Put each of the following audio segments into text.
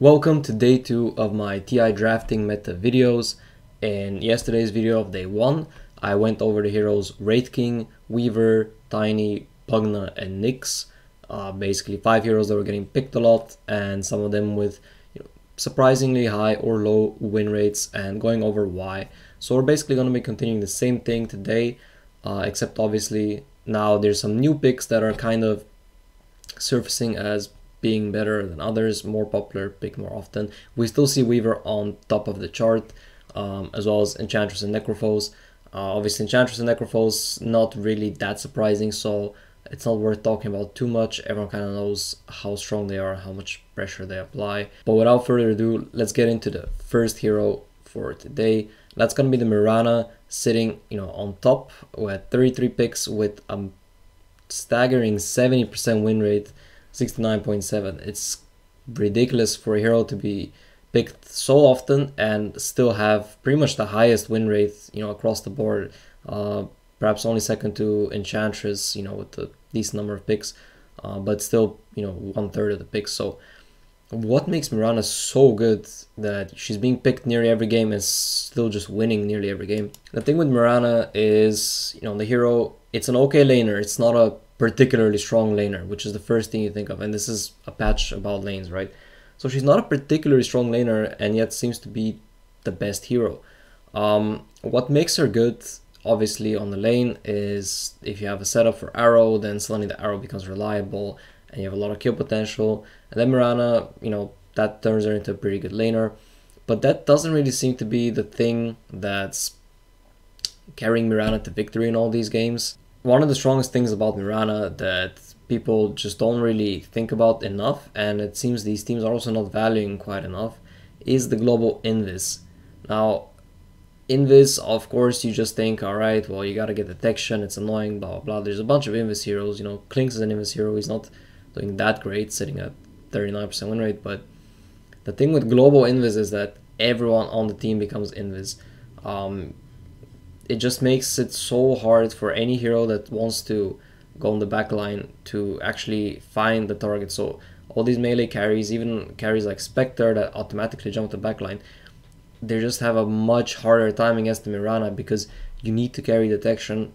Welcome to day 2 of my TI drafting meta videos. In yesterday's video of day 1, I went over the heroes Wraith King, Weaver, Tiny, Pugna, and Nyx. Basically 5 heroes that were getting picked a lot, and some of them with surprisingly high or low win rates, and going over why. So we're basically going to be continuing the same thing today, except obviously now there's some new picks that are kind of surfacing as being better than others, more popular, picked more often. We still see Weaver on top of the chart, as well as Enchantress and Necrophos. Obviously Enchantress and Necrophos, not really that surprising, so it's not worth talking about too much. Everyone kind of knows how strong they are, how much pressure they apply. But without further ado, let's get into the first hero for today. That's gonna be the Mirana, sitting on top with 33 picks with a staggering 70% win rate, 69.7. It's ridiculous for a hero to be picked so often and still have pretty much the highest win rate, across the board. Perhaps only second to Enchantress, with a decent number of picks, but still, 1/3 of the picks. So what makes Mirana so good that she's being picked nearly every game and still just winning nearly every game? The thing with Mirana is, the hero, it's an okay laner. It's not a particularly strong laner, which is the first thing you think of. And this is a patch about lanes, right? So she's not a particularly strong laner and yet seems to be the best hero. What makes her good, obviously, on the lane is if you have a setup for arrow, then suddenly the arrow becomes reliable and you have a lot of kill potential. And then Mirana, that turns her into a pretty good laner. But that doesn't really seem to be the thing that's carrying Mirana to victory in all these games. One of the strongest things about Mirana that people just don't really think about enough, and it seems these teams are also not valuing quite enough, is the global invis. Now, invis, of course, you just think, alright, well, you gotta get detection, it's annoying, blah, blah, blah. There's a bunch of invis heroes, Clinkz is an invis hero, he's not doing that great, sitting at 39% win rate, but the thing with global invis is that everyone on the team becomes invis. It just makes it so hard for any hero that wants to go on the back line to actually find the target. So all these melee carries, even carries like Spectre that automatically jump the back line, they just have a much harder time against the Mirana because you need to carry detection,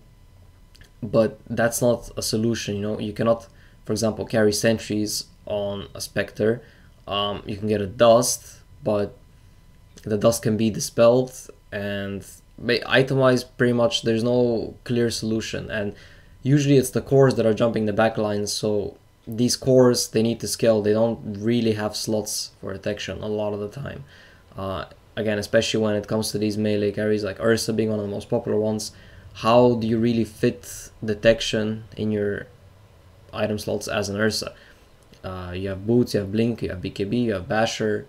but that's not a solution. You cannot, for example, carry sentries on a Spectre. You can get a dust, but the dust can be dispelled, and item-wise, pretty much there's no clear solution. And usually it's the cores that are jumping the back lines, so these cores, they need to scale. They don't really have slots for detection a lot of the time. Again, especially when it comes to these melee carries, like Ursa being one of the most popular ones, how do you really fit detection in your item slots as an Ursa? You have Boots, you have Blink, you have BKB, you have Basher,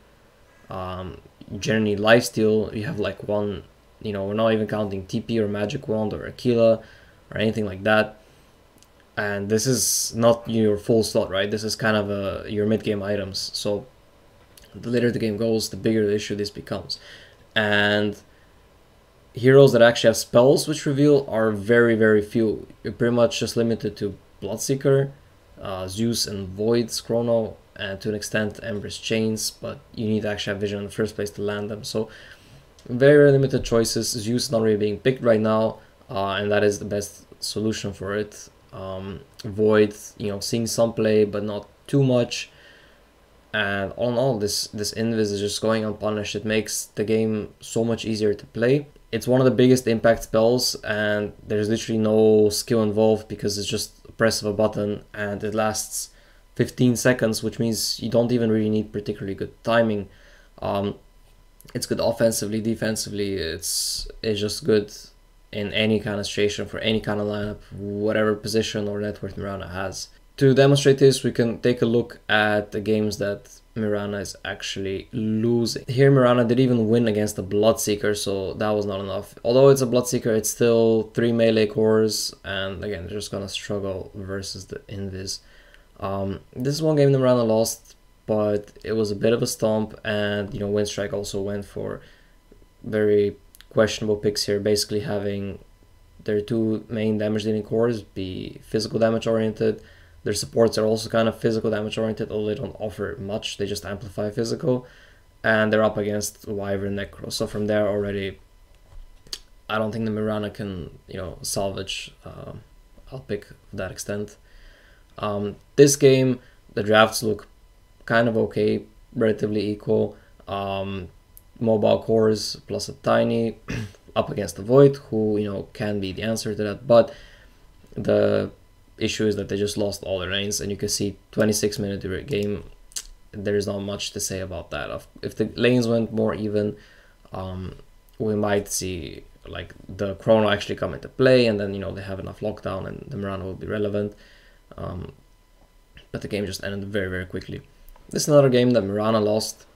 generally lifesteal, you have like one, we're not even counting TP or Magic Wand or Aquila or anything like that. And this is not your full slot, right? This is kind of your mid-game items. So the later the game goes, the bigger the issue this becomes. And heroes that actually have spells which reveal are very, very few. You're pretty much just limited to Bloodseeker, Zeus and Void's Chrono, and to an extent Empress Chains, but you need to actually have vision in the first place to land them. So very limited choices. Zeus is not really being picked right now, and that is the best solution for it. Void, seeing some play, but not too much. And all in all, this invis is just going unpunished. It makes the game so much easier to play. It's one of the biggest impact spells, and there's literally no skill involved because it's just a press of a button, and it lasts 15 seconds, which means you don't even really need particularly good timing. It's good offensively, defensively, it's just good in any kind of situation for any kind of lineup, whatever position or net worth Mirana has. To demonstrate this, we can take a look at the games that Mirana is actually losing. Here Mirana did even win against the Bloodseeker, so that was not enough. Although it's a Bloodseeker, it's still 3 melee cores, and again, they're just gonna struggle versus the invis. This is one game that Mirana lost, but it was a bit of a stomp, and Windstrike also went for very questionable picks here, basically having their 2 main damage dealing cores be physical damage oriented, Their supports are also kind of physical damage oriented, although they don't offer much, they just amplify physical. And they're up against Wyvern Necro, so from there already I don't think the Mirana can, salvage I'll pick to that extent. This game, the drafts look kind of okay, relatively equal. Mobile cores plus a Tiny up against the Void, who can be the answer to that, but the issue is that they just lost all their lanes, and you can see 26-minute game. There's not much to say about that. If the lanes went more even, we might see like the Chrono actually come into play, and then they have enough lockdown and the Mirana will be relevant. But the game just ended very, very quickly. This is another game that Mirana lost.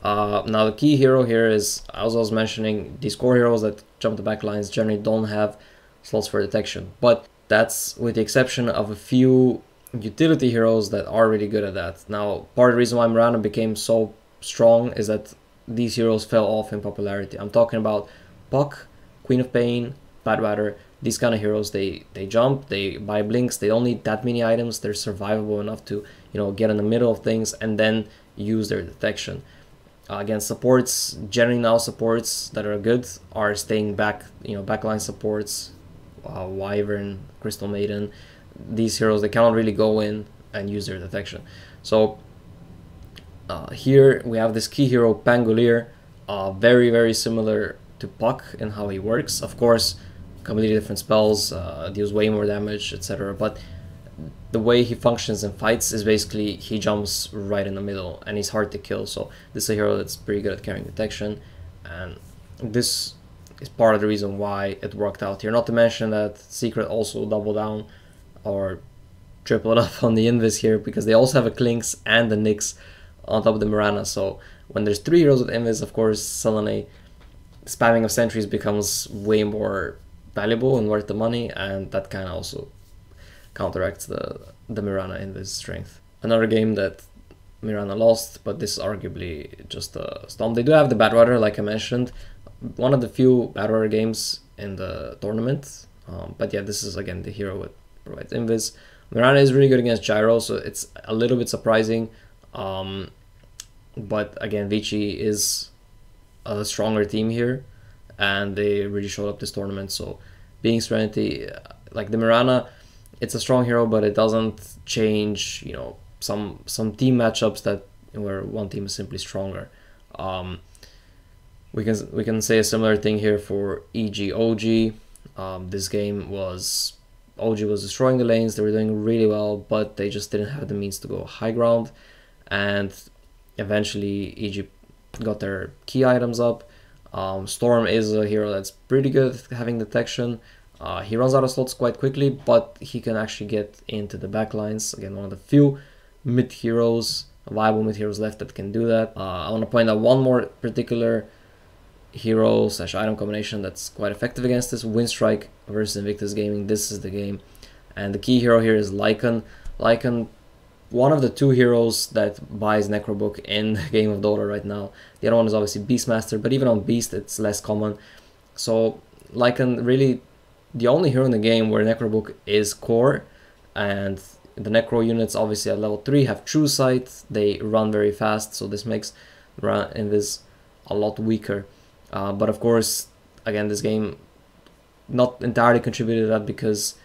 Now the key hero here is, as I was mentioning, these core heroes that jump the back lines generally don't have slots for detection, but that's with the exception of a few utility heroes that are really good at that. Now, part of the reason why Mirana became so strong is that these heroes fell off in popularity. I'm talking about Puck, Queen of Pain, Badwater. These kind of heroes, they jump, they buy blinks, they don't need that many items, they're survivable enough to get in the middle of things and then use their detection. Against supports, generally now supports that are good are staying back, backline supports, Wyvern, Crystal Maiden. These heroes, they cannot really go in and use their detection. So here we have this key hero, Pangolier, very, very similar to Puck in how he works. Of course, completely different spells, deals way more damage, etc. But the way he functions in fights is basically he jumps right in the middle and he's hard to kill. So this is a hero that's pretty good at carrying detection, and this is part of the reason why it worked out here. Not to mention that Secret also doubled down or tripled up on the Invis here, because they also have a Klinks and the Nyx on top of the Mirana. So when there's 3 heroes with Invis, of course, suddenly spamming of sentries becomes way more valuable and worth the money, and that kind of also counteracts the Mirana Invis strength. Another game that Mirana lost, but this is arguably just a stomp. They do have the Badwater, like I mentioned, one of the few Badwater games in the tournament. But yeah, this is again the hero that provides Invis. Mirana is really good against Gyro, so it's a little bit surprising. But again, Vici is a stronger team here, and they really showed up this tournament. So being Serenity, like the Mirana, it's a strong hero, but it doesn't change, some team matchups that where one team is simply stronger. We can say a similar thing here for EG OG. This game was OG was destroying the lanes. They were doing really well, but they just didn't have the means to go high ground, and eventually EG got their key items up. Storm is a hero that's pretty good at having detection. He runs out of slots quite quickly, but he can actually get into the backlines. Again, one of the few mid heroes, viable mid heroes left that can do that. I want to point out one more particular hero / item combination that's quite effective against this: Windstrike versus Invictus Gaming. This is the game, and the key hero here is Lycan. Lycan, one of the 2 heroes that buys Necrobook in Game of Dota right now. The other one is obviously Beastmaster, but even on Beast it's less common. So Lycan, really the only hero in the game where Necrobook is core, and the Necro units obviously at level 3 have True Sight. They run very fast, so this makes Invis a lot weaker. But of course, again, this game not entirely contributed to that, because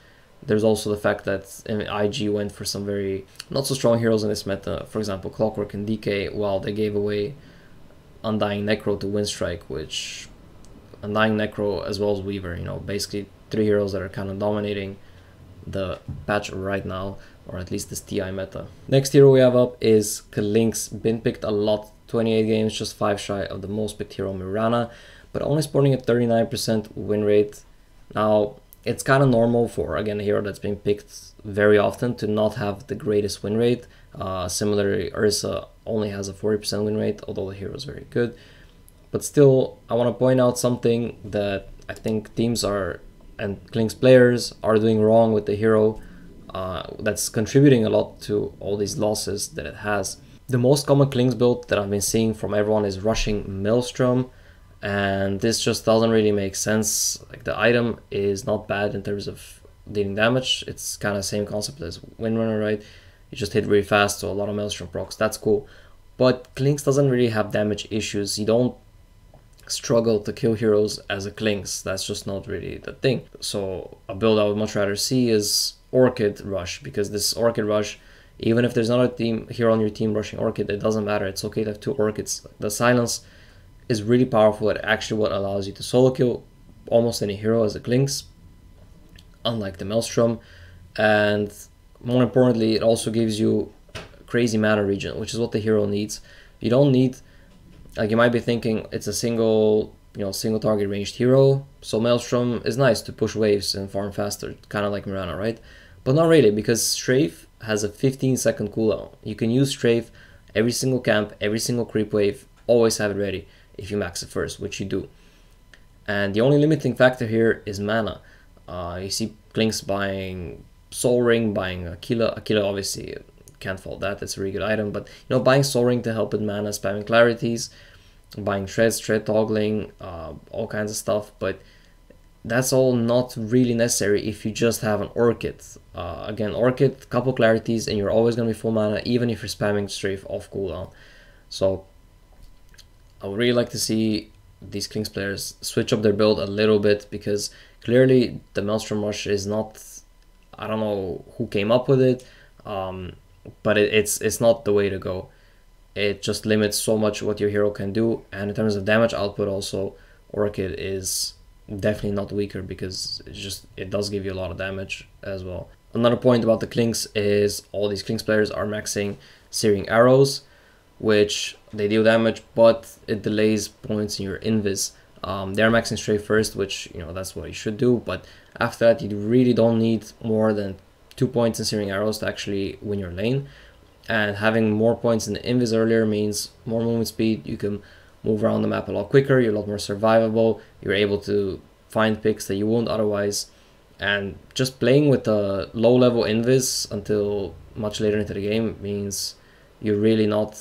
there's also the fact that IG went for some very not so strong heroes in this meta. For example, Clockwork and DK, while they gave away Undying Necro to Windstrike, which Undying Necro as well as Weaver, basically 3 heroes that are kind of dominating the patch right now, or at least this TI meta. Next hero we have up is Klinks. Been picked a lot, 28 games, just 5 shy of the most picked hero Mirana, but only sporting a 39% win rate. Now, it's kind of normal for, again, a hero that's being picked very often to not have the greatest win rate. Similarly, Ursa only has a 40% win rate, although the hero is very good. But still, I want to point out something that I think teams are, and Klinks players are doing wrong with the hero, that's contributing a lot to all these losses that it has. The most common Klinks build that I've been seeing from everyone is rushing Maelstrom, and this just doesn't really make sense. Like, the item is not bad in terms of dealing damage. It's kind of same concept as Windrunner, right? You just hit really fast, so a lot of Maelstrom procs, that's cool. But Clinkz doesn't really have damage issues. You don't struggle to kill heroes as a Clinkz. That's just not really the thing. So a build I would much rather see is Orchid Rush, because this Orchid Rush, even if there's not a hero on your team rushing Orchid, it doesn't matter. It's okay to have 2 Orchids. The silence is really powerful. It actually what allows you to solo kill almost any hero as a Clinkz, unlike the Maelstrom. And more importantly, it also gives you crazy mana regen, which is what the hero needs. You don't need, like, you might be thinking it's a single target ranged hero, so Maelstrom is nice to push waves and farm faster, kind of like Mirana, right? But not really, because Strafe has a 15-second cooldown. You can use Strafe every single camp, every single creep wave, always have it ready if you max it first, which you do. And the only limiting factor here is mana. You see Clinkz buying Soul Ring, buying Aquila. Aquila obviously can't fault that, it's a really good item, but buying Soul Ring to help with mana, spamming Clarities, buying Shred toggling, all kinds of stuff, but that's all not really necessary if you just have an Orchid. Again, Orchid, couple Clarities, and you're always going to be full mana, even if you're spamming Strafe off cooldown. So I would really like to see these Clinkz players switch up their build a little bit, because clearly the Maelstrom Rush is not, I don't know who came up with it, but it's not the way to go. It just limits so much what your hero can do, and in terms of damage output also, Orchid is definitely not weaker, because it does give you a lot of damage as well. Another point about the Clinkz is all these Clinkz players are maxing Searing Arrows, which they deal damage, but it delays points in your invis. They're maxing Strafe first, which that's what you should do, but after that you really don't need more than 2 points in Searing Arrows to actually win your lane. And having more points in the invis earlier means more movement speed. You can move around the map a lot quicker, you're a lot more survivable, you're able to find picks that you won't otherwise. And just playing with a low level invis until much later into the game means you're really not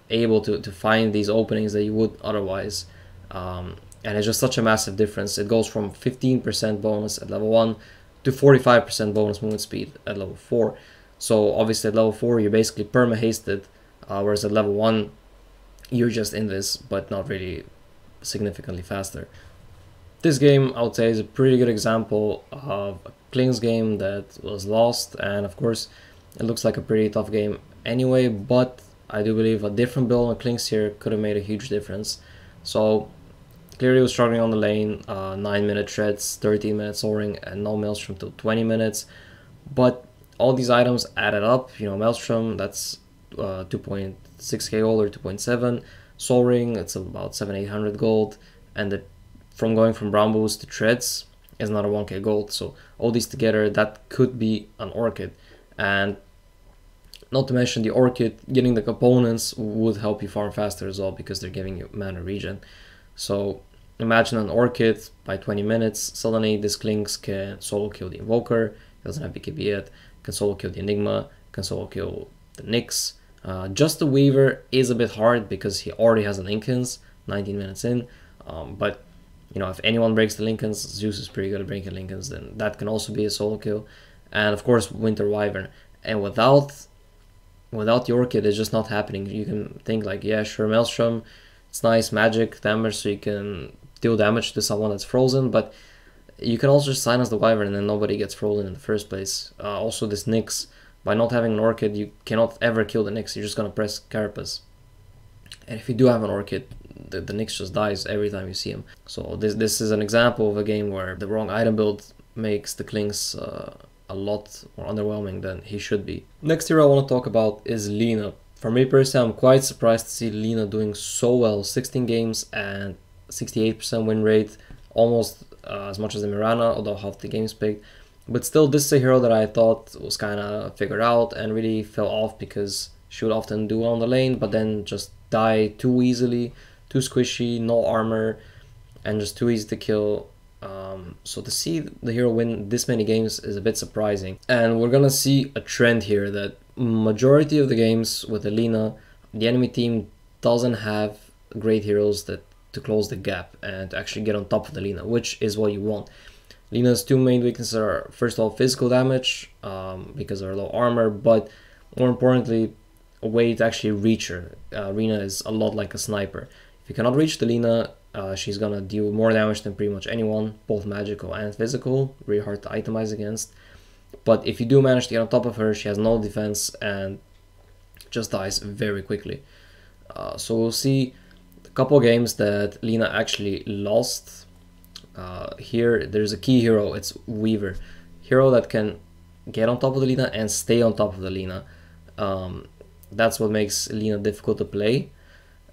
able to find these openings that you would otherwise. And it's just such a massive difference. It goes from 15% bonus at level 1 to 45% bonus movement speed at level 4. So obviously at level 4 you're basically perma-hasted, whereas at level 1 you're just in this, but not really significantly faster. This game, I would say, is a pretty good example of a Clinkz game that was lost, and of course it looks like a pretty tough game anyway, but I do believe a different build on Clinkz here could have made a huge difference. So clearly was struggling on the lane, 9-minute shreds, 13-minute Soul Ring, and no Maelstrom till 20 minutes, but all these items added up. Maelstrom, that's 2.6k gold or 2.7. Soul Ring, it's about 700-800 gold, and from going from Brown Boost to Treads is another 1k gold. So all these together, that could be an Orchid. And not to mention the Orchid, getting the components would help you farm faster as well, because they're giving you mana regen. So imagine an Orchid by 20 minutes, suddenly this Clinkz can solo kill the Invoker, he doesn't have BKB yet, can solo kill the Enigma, can solo kill the Nyx. Just the Weaver is a bit hard because he already has a Linken's 19 minutes in, but if anyone breaks the Linken's, Zeus is pretty good at breaking Linken's, then that can also be a solo kill. And of course Winter Wyvern, and without the Orchid it's just not happening. You can think like, yeah sure, Maelstrom, it's nice magic damage so you can deal damage to someone that's frozen, but you can also just silence the Wyvern and then nobody gets frozen in the first place. Also this Nyx, by not having an Orchid you cannot ever kill the Nyx, you're just gonna press Carapace. And if you do have an Orchid, the Nyx just dies every time you see him. So this is an example of a game where the wrong item build makes the Clinkz a lot more underwhelming than he should be. Next hero I want to talk about is Lina. For me personally, I'm quite surprised to see Lina doing so well. 16 games and 68% win rate, almost as much as the Mirana, although half the games picked. But still, this is a hero that I thought was kind of figured out and really fell off because she would often do well on the lane, but then just die too easily, too squishy, no armor, and just too easy to kill. So to see the hero win this many games is a bit surprising. And we're gonna see a trend here that majority of the games with Lina, the enemy team doesn't have great heroes to close the gap and to actually get on top of the Lina, which is what you want. Lina's two main weaknesses are, first of all, physical damage, because of her low armor, but more importantly, a way to actually reach her. Rina is a lot like a sniper. If you cannot reach the Lina, she's gonna deal more damage than pretty much anyone, both magical and physical, really hard to itemize against. But if you do manage to get on top of her, she has no defense and just dies very quickly. So we'll see a couple games that Lina actually lost. Here there's a key hero, it's Weaver. Hero that can get on top of the Lina and stay on top of the Lina. That's what makes Lina difficult to play.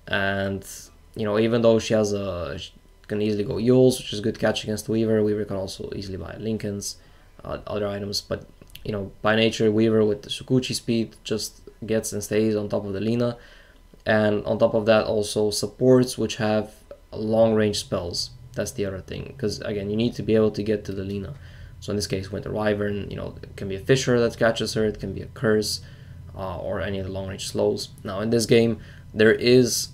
And you know, even though she can easily go Yules, which is good catch against Weaver. Weaver can also easily buy Linken's, other items, but you know, by nature, Weaver with the Shukuchi speed just gets and stays on top of the Lina. And on top of that, also supports which have long range spells. That's the other thing, because again, you need to be able to get to the Lina. So in this case, Winter Wyvern, you know, it can be a Fissure that catches her, it can be a Curse, or any of the long range slows. Now in this game, there is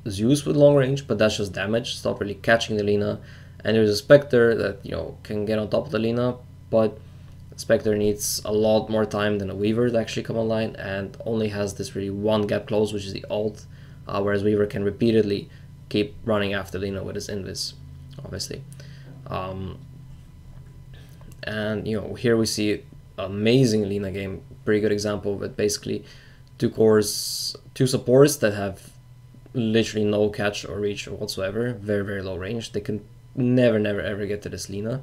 Zeus with long range, but that's just damage. It's not really catching the Lina. And there's a Spectre that, you know, can get on top of the Lina, but Spectre needs a lot more time than a Weaver to actually come online, and only has this really one gap close, which is the ult, whereas Weaver can repeatedly keep running after Lina with his invis, obviously. And you know, here we see amazing Lina game, pretty good example of it. Basically, two supports that have literally no catch or reach whatsoever, very low range. They can never ever get to this Lina.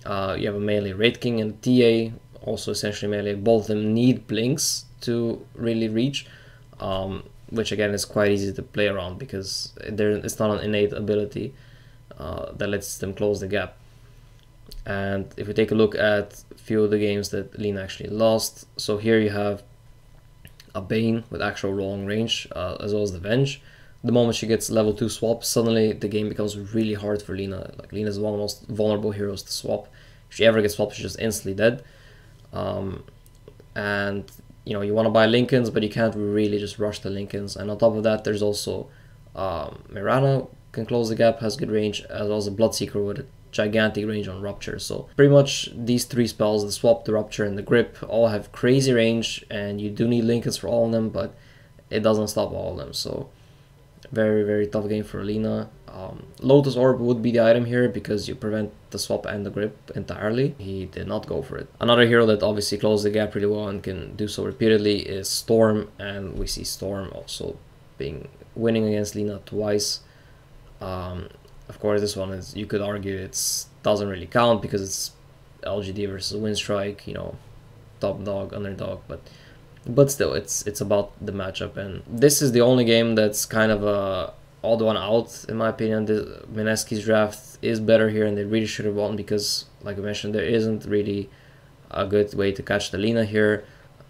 You have a melee Wraith King and TA, also essentially melee. Both of them need blinks to really reach, which again is quite easy to play around because it's not an innate ability that lets them close the gap. And if we take a look at a few of the games that Lina actually lost, so here you have a Bane with actual long range, as well as the Venge. The moment she gets level 2 swap, suddenly the game becomes really hard for Lina. Like, Lina is one of the most vulnerable heroes to swap. If she ever gets swapped, she's just instantly dead. And you know, you want to buy Linken's, but you can't really just rush the Linken's. And on top of that, there's also Mirana can close the gap, has good range, as well as a Bloodseeker with a gigantic range on Rupture. So pretty much these three spells, the Swap, the Rupture, and the Grip, all have crazy range, and you do need Linken's for all of them, but it doesn't stop all of them. So very tough game for Lina. Lotus Orb would be the item here because you prevent the swap and the grip entirely. He did not go for it. Another hero that obviously closed the gap really well and can do so repeatedly is Storm, and we see Storm also winning against Lina twice. Of course, this one is, you could argue it doesn't really count because it's LGD versus Windstrike, you know, top dog, underdog, but still, it's about the matchup, and this is the only game that's kind of a odd one out, in my opinion. Mineski's draft is better here, and they really should have won because, like I mentioned, there isn't really a good way to catch the Lina here.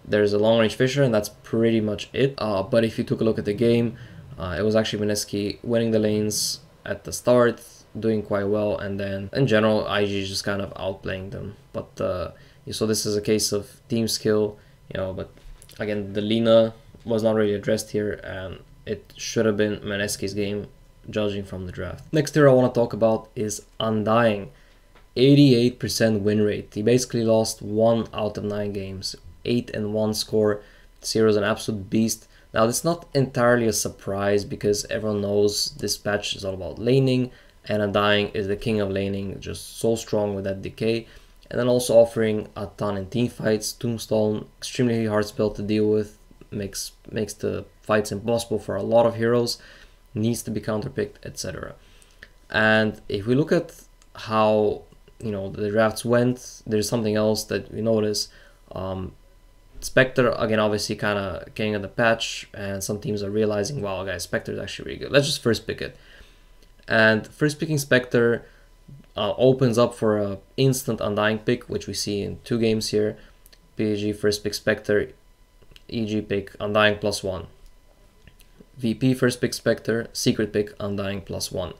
There's a long-range Fissure, and that's pretty much it. But if you took a look at the game, it was actually Mineski winning the lanes at the start, doing quite well, and then in general, IG just kind of outplaying them. But so this is a case of team skill, you know, but again, the Lina was not really addressed here, and it should have been Mineski's game, judging from the draft. Next hero I want to talk about is Undying. 88% win rate. He basically lost 1 out of 9 games. 8-1 score. This hero is an absolute beast. Now, it's not entirely a surprise because everyone knows this patch is all about laning, and Undying is the king of laning, just so strong with that decay. And then also offering a ton in team fights. Tombstone, extremely hard spell to deal with, makes the fights impossible for a lot of heroes, needs to be counterpicked, etc. And if we look at how, you know, the drafts went, there's something else that we notice. Spectre, again, obviously kind of getting at the patch, and some teams are realizing, wow guys, Spectre is actually really good. Let's just first pick it. And first picking Spectre opens up for a instant Undying pick, which we see in 2 games here. PG first pick Spectre, EG pick Undying +1. VP first pick Spectre, secret pick Undying +1.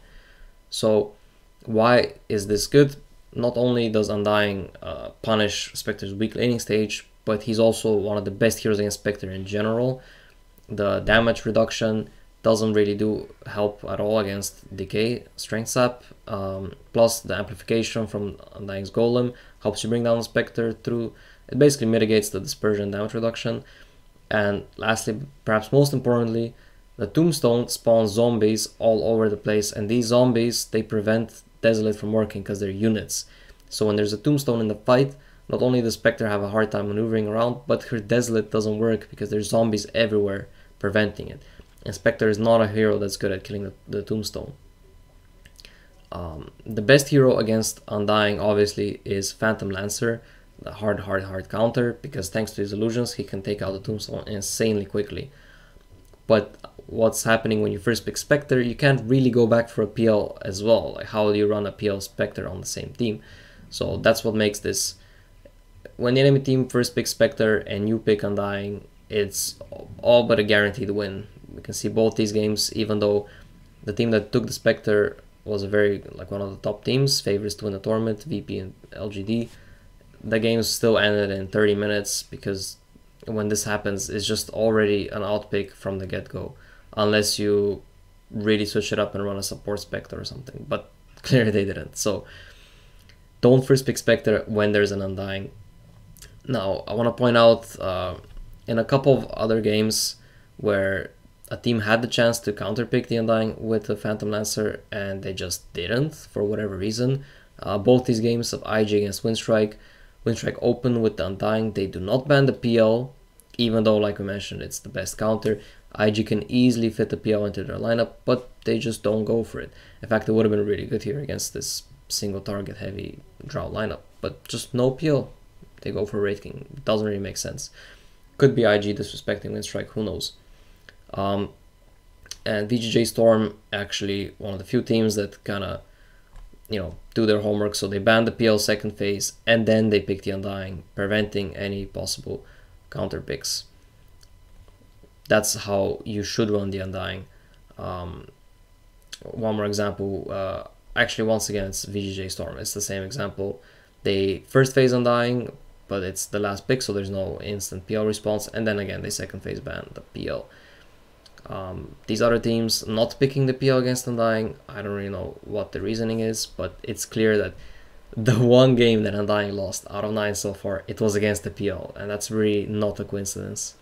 So why is this good? Not only does Undying punish Spectre's weak laning stage, but he's also one of the best heroes against Spectre in general. The damage reduction, doesn't really do help at all against Decay Strength Sap. Plus the amplification from Undying's Golem helps you bring down the Spectre through. It basically mitigates the dispersion damage reduction. And lastly, perhaps most importantly, the Tombstone spawns zombies all over the place, and these zombies, they prevent Desolate from working because they're units. So when there's a Tombstone in the fight, not only does Spectre have a hard time maneuvering around, but her Desolate doesn't work because there's zombies everywhere preventing it. And Spectre is not a hero that's good at killing the Tombstone. The best hero against Undying obviously is Phantom Lancer, the hard counter, because thanks to his illusions he can take out the Tombstone insanely quickly. But what's happening when you first pick Spectre, you can't really go back for a PL as well. Like, how do you run a PL Spectre on the same team? So that's what makes this, when the enemy team first picks Spectre and you pick Undying, it's all but a guaranteed win. We can see both these games, even though the team that took the Spectre was a very, like, one of the top teams, favorites to win the tournament, VP and LGD. The game still ended in 30 minutes because when this happens, it's just already an outpick from the get-go, unless you really switch it up and run a support Spectre or something, but clearly they didn't. So don't first pick Spectre when there's an Undying. Now, I want to point out in a couple of other games where a team had the chance to counterpick the Undying with the Phantom Lancer and they just didn't for whatever reason. Both these games of IG against Windstrike open with the Undying. They do not ban the PL, even though, like we mentioned, it's the best counter. IG can easily fit the PL into their lineup, but they just don't go for it. In fact, it would have been really good here against this single target heavy Drow lineup, but just no PL. They go for Wraith King. It doesn't really make sense. Could be IG disrespecting Windstrike, who knows. And VGJ Storm, actually one of the few teams that kind of, you know, do their homework. So they banned the PL second phase and then they pick the Undying, preventing any possible counter picks. That's how you should run the Undying. One more example, actually once again it's VGJ Storm, it's the same example. They first phase Undying, but it's the last pick, so there's no instant PL response, and then again they second phase ban the PL. These other teams not picking the PL against Undying, I don't really know what the reasoning is, but it's clear that the one game that Undying lost out of 9 so far, it was against the PL, and that's really not a coincidence.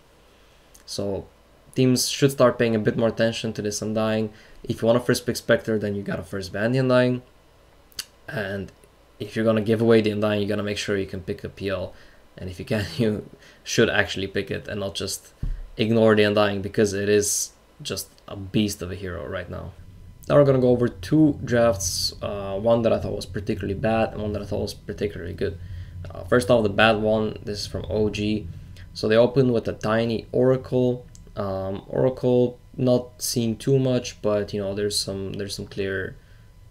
So teams should start paying a bit more attention to this Undying. If you want to first pick Spectre, then you gotta first ban the Undying, and if you're gonna give away the Undying, you gotta make sure you can pick a PL, and if you can, you should actually pick it and not just ignore the Undying, because it is just a beast of a hero right now. Now we're gonna go over two drafts, one that I thought was particularly bad and one that I thought was particularly good. First off, the bad one, this is from OG. So they opened with a tiny Oracle. Oracle not seen too much, but you know, there's some clear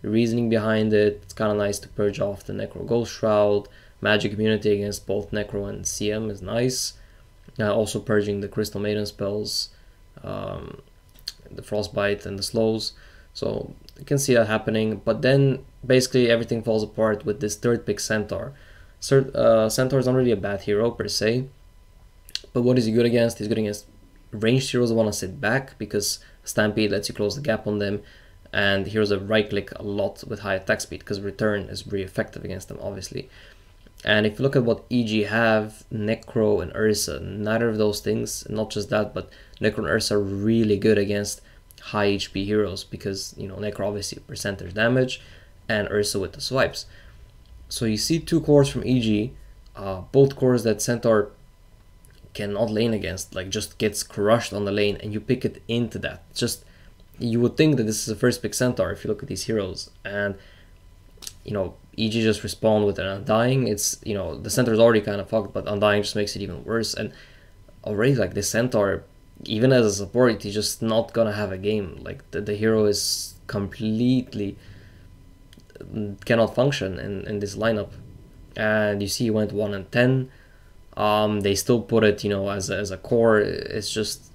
reasoning behind it. It's kind of nice to purge off the Necro Ghost Shroud. Magic immunity against both Necro and CM is nice. Also purging the Crystal Maiden spells, the Frostbite and the slows. So you can see that happening, but then basically everything falls apart with this third pick Centaur. Centaur is not really a bad hero per se, but what is he good against? He's good against ranged heroes that want to sit back, because Stampede lets you close the gap on them, and heroes that right click a lot with high attack speed, because return is very effective against them, obviously. And if you look at what EG have, Necro and Ursa, neither of those things, not just that, but Necro and Ursa are really good against high HP heroes, because, you know, Necro obviously percentage damage and Ursa with the swipes. So you see two cores from EG, both cores that Centaur cannot lane against, like just gets crushed on the lane, and you pick it into that. Just, you would think that this is a first pick Centaur if you look at these heroes, and you know, EG just respawn with an Undying. It's, you know, the Centaur is already kind of fucked, but Undying just makes it even worse. And already, like, this Centaur, even as a support, he's just not gonna have a game. Like, the hero is completely cannot function in this lineup. And you see he went 1 and 10. They still put it, you know, as a core. It's just,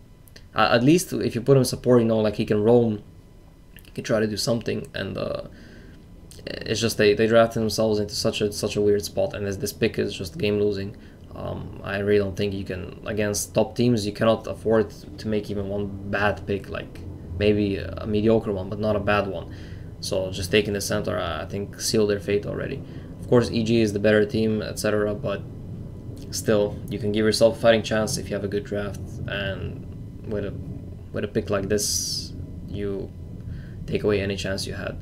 at least if you put him support, you know, like he can roam, he can try to do something, and it's just they drafted themselves into such a weird spot, and as this pick is just game losing. I really don't think you can, against top teams, you cannot afford to make even one bad pick like maybe a mediocre one, but not a bad one. So just taking the centaur, I think, sealed their fate already. Of course, EG is the better team, etc., but still, you can give yourself a fighting chance if you have a good draft, and with a pick like this, you take away any chance you had.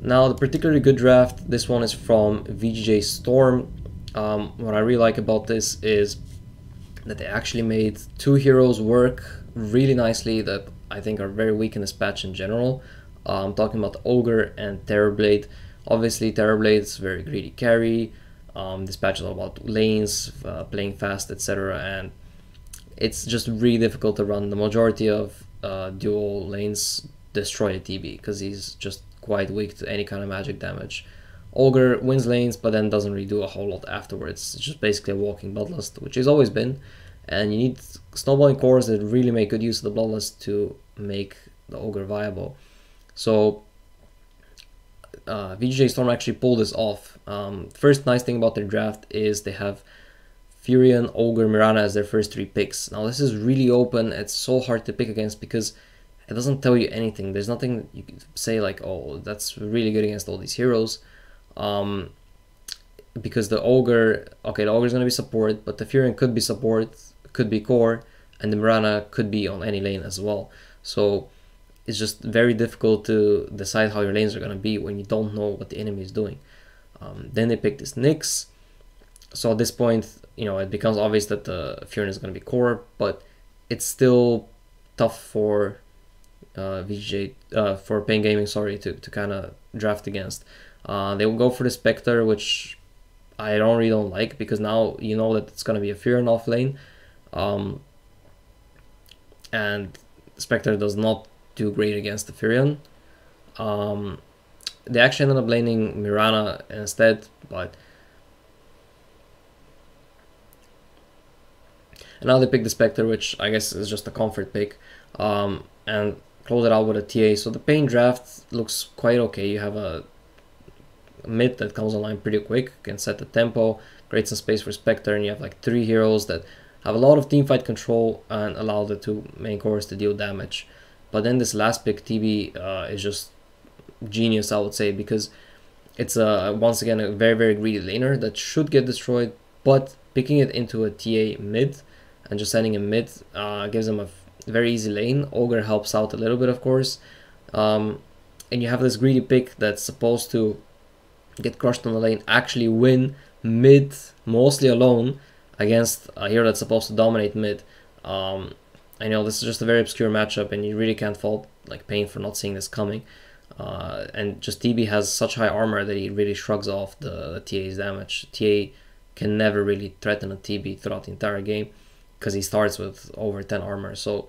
Now, the particularly good draft, this one is from VGJ Storm. What I really like about this is that they actually made two heroes work really nicely that I think are very weak in this patch in general. I'm talking about the Ogre and Terrorblade. Obviously, Terrorblade is very greedy carry. This patch is all about lanes, playing fast, etc. And it's just really difficult to run. The majority of dual lanes destroy a TB because he's just quite weak to any kind of magic damage. Ogre wins lanes, but then doesn't really do a whole lot afterwards. It's just basically a walking Bloodlust, which he's always been. And you need snowballing cores that really make good use of the Bloodlust to make the Ogre viable. So VGJ Storm actually pulled this off. First nice thing about their draft is they have Furion, Ogre, Mirana as their first three picks. Now this is really open. It's so hard to pick against because it doesn't tell you anything. There's nothing you can say like, oh, that's really good against all these heroes. Because the Ogre, okay, the Ogre is going to be support, but the Furion could be support, could be core, and the Mirana could be on any lane as well. So it's just very difficult to decide how your lanes are going to be when you don't know what the enemy is doing. Then they pick this Nyx. So at this point, you know, it becomes obvious that the Furion is going to be core, but it's still tough for VGJ, for Pain Gaming, sorry, to kind of draft against. They will go for the Spectre, which I really don't like, because now you know that it's going to be a Furion off lane. And Spectre does not do great against the Furion. They actually ended up laning Mirana instead, but... And now they pick the Spectre, which I guess is just a comfort pick. And close it out with a TA. So the Pain draft looks quite okay. You have a mid that comes online pretty quick, can set the tempo, create some space for Spectre, and you have like three heroes that have a lot of teamfight control and allow the two main cores to deal damage. But then this last pick, TB, is just genius, I would say, because it's once again a very, very greedy laner that should get destroyed, but picking it into a TA mid and just sending him mid gives him a very easy lane. Ogre helps out a little bit, of course. And you have this greedy pick that's supposed to get crushed on the lane, actually win mid, mostly alone, against a hero that's supposed to dominate mid. I know this is just a very obscure matchup, and you really can't fault like Pain for not seeing this coming. And just TB has such high armor that he really shrugs off the TA's damage. TA can never really threaten a TB throughout the entire game because he starts with over 10 armor. So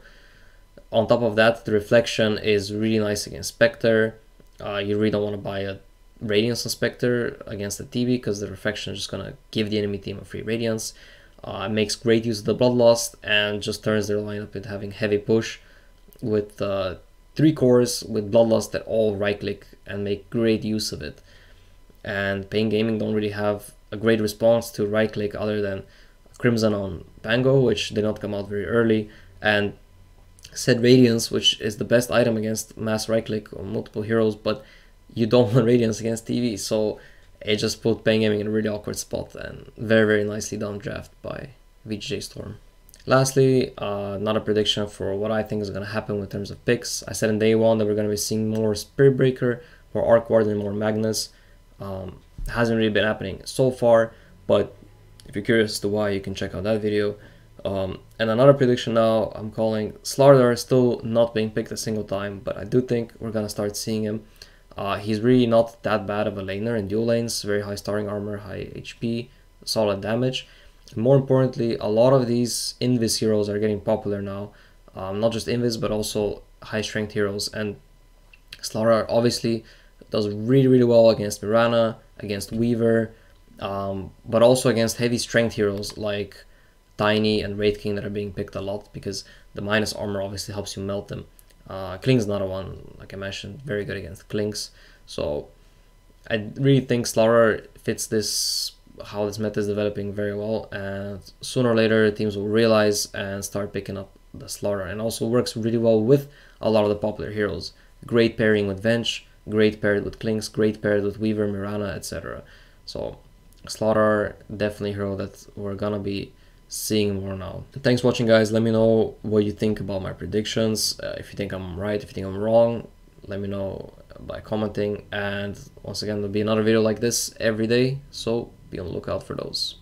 on top of that, the reflection is really nice against Spectre. You really don't want to buy a Radiance on Spectre against the TB because the reflection is just going to give the enemy team a free Radiance. It makes great use of the Bloodlust and just turns their lineup into having heavy push with 3 cores with Bloodlust that all right click and make great use of it. And Pain Gaming don't really have a great response to right click other than Crimson on Pango, which did not come out very early, and Set Radiance, which is the best item against mass right click on multiple heroes, but you don't want Radiance against TV, so it just put Pain Gaming in a really awkward spot, and very, very nicely done draft by VGJ Storm. Lastly, not a prediction for what I think is going to happen in terms of picks. I said in day one that we're going to be seeing more Spirit Breaker, more Arc Warden, more Magnus. Hasn't really been happening so far, but if you're curious as to why, you can check out that video. And another prediction now, I'm calling Slardar still not being picked a single time, but I do think we're going to start seeing him. He's really not that bad of a laner in dual lanes, very high starting armor, high HP, solid damage. And more importantly, a lot of these Invis heroes are getting popular now. Not just Invis, but also high strength heroes. And Slardar obviously does really, really well against Mirana, against Weaver, but also against heavy strength heroes like Tiny and Wraith King that are being picked a lot because the minus armor obviously helps you melt them. Klink's another one, like I mentioned, very good against Klinks. So I really think Slardar fits this, how this meta is developing very well, and sooner or later teams will realize and start picking up the Slaughter, and also works really well with a lot of the popular heroes. Great pairing with Venge, great paired with Clinkz, great paired with Weaver, Mirana, etc. So Slaughter, definitely a hero that we're gonna be seeing more now. Thanks for watching, guys. Let me know what you think about my predictions. If you think I'm right, if you think I'm wrong, let me know by commenting. And once again, there'll be another video like this every day, so be on the lookout for those.